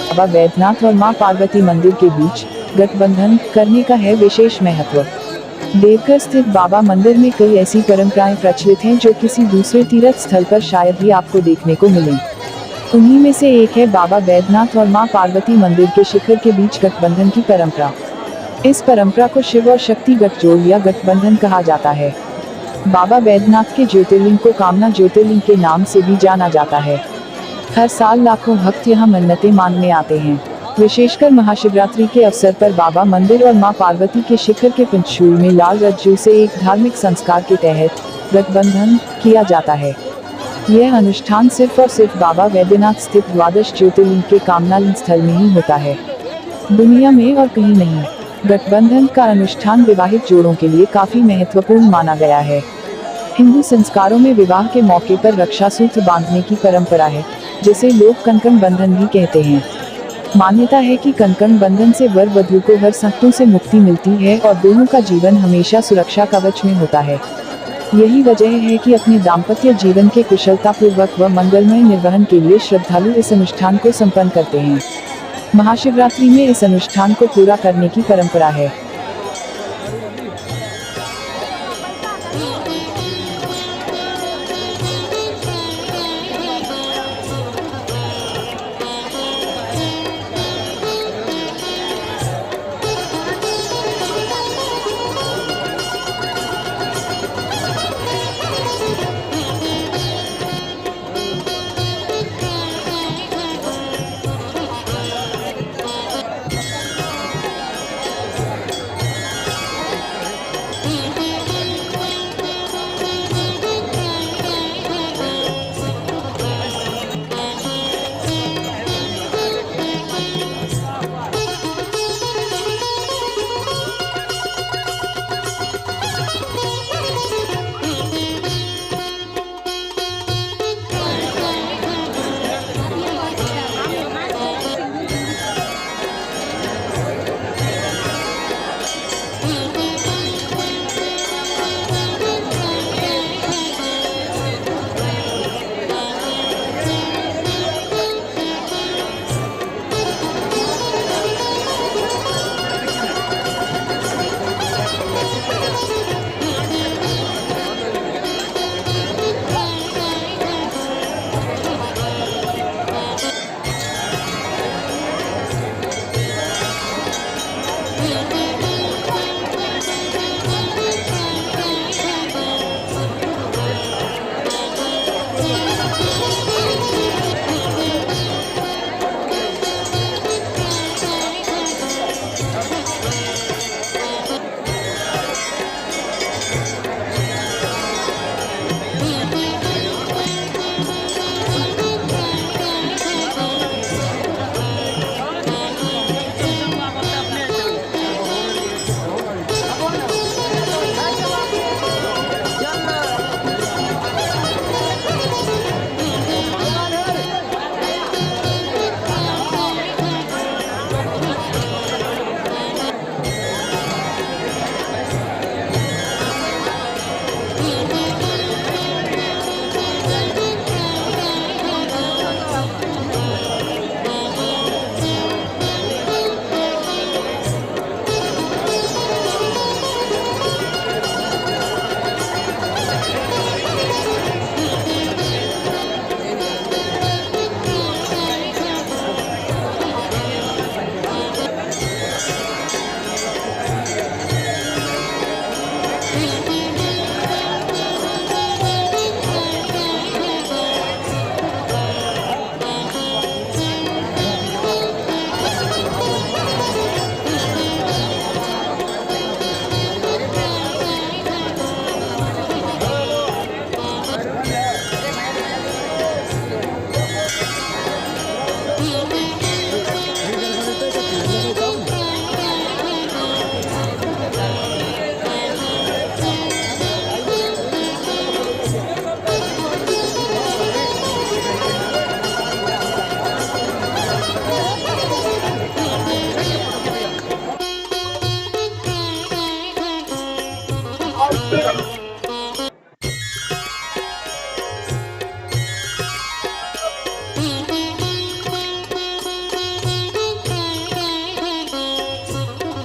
बाबा बैद्यनाथ और मां पार्वती मंदिर के बीच गठबंधन करने का है विशेष महत्व। देवघर स्थित बाबा मंदिर में कई ऐसी परंपराएं प्रचलित हैं जो किसी दूसरे तीर्थ स्थल पर शायद ही आपको देखने को मिलें। उन्हीं में से एक है बाबा बैद्यनाथ और मां पार्वती मंदिर के शिखर के बीच गठबंधन की परंपरा। इस परंपरा को शिव और शक्ति गठजोड़ या गठबंधन कहा जाता है। बाबा बैद्यनाथ के ज्योतिर्लिंग को कामना ज्योतिर्लिंग के नाम से भी जाना जाता है। हर साल लाखों भक्त यहाँ मन्नतें मांगने आते हैं। विशेषकर महाशिवरात्रि के अवसर पर बाबा मंदिर और मां पार्वती के शिखर के पंचशूल में लाल रज्जू से एक धार्मिक संस्कार के तहत गठबंधन किया जाता है। यह अनुष्ठान सिर्फ और सिर्फ बाबा बैद्यनाथ स्थित द्वादश ज्योतिर्लिंग के कामनालिंग स्थल में ही होता है, दुनिया में और कहीं नहीं। गठबंधन का अनुष्ठान विवाहित जोड़ों के लिए काफी महत्वपूर्ण माना गया है। हिंदू संस्कारों में विवाह के मौके पर रक्षा सूत्र बांधने की परंपरा है, जिसे लोग कंकण बंधन भी कहते हैं। मान्यता है कि कंकण बंधन से वर वधू को हर संकटों से मुक्ति मिलती है और दोनों का जीवन हमेशा सुरक्षा कवच में होता है। यही वजह है कि अपने दाम्पत्य जीवन के कुशलतापूर्वक व मंगलमय निर्वहन के लिए श्रद्धालु इस अनुष्ठान को संपन्न करते हैं। महाशिवरात्रि में इस अनुष्ठान को पूरा करने की परंपरा है।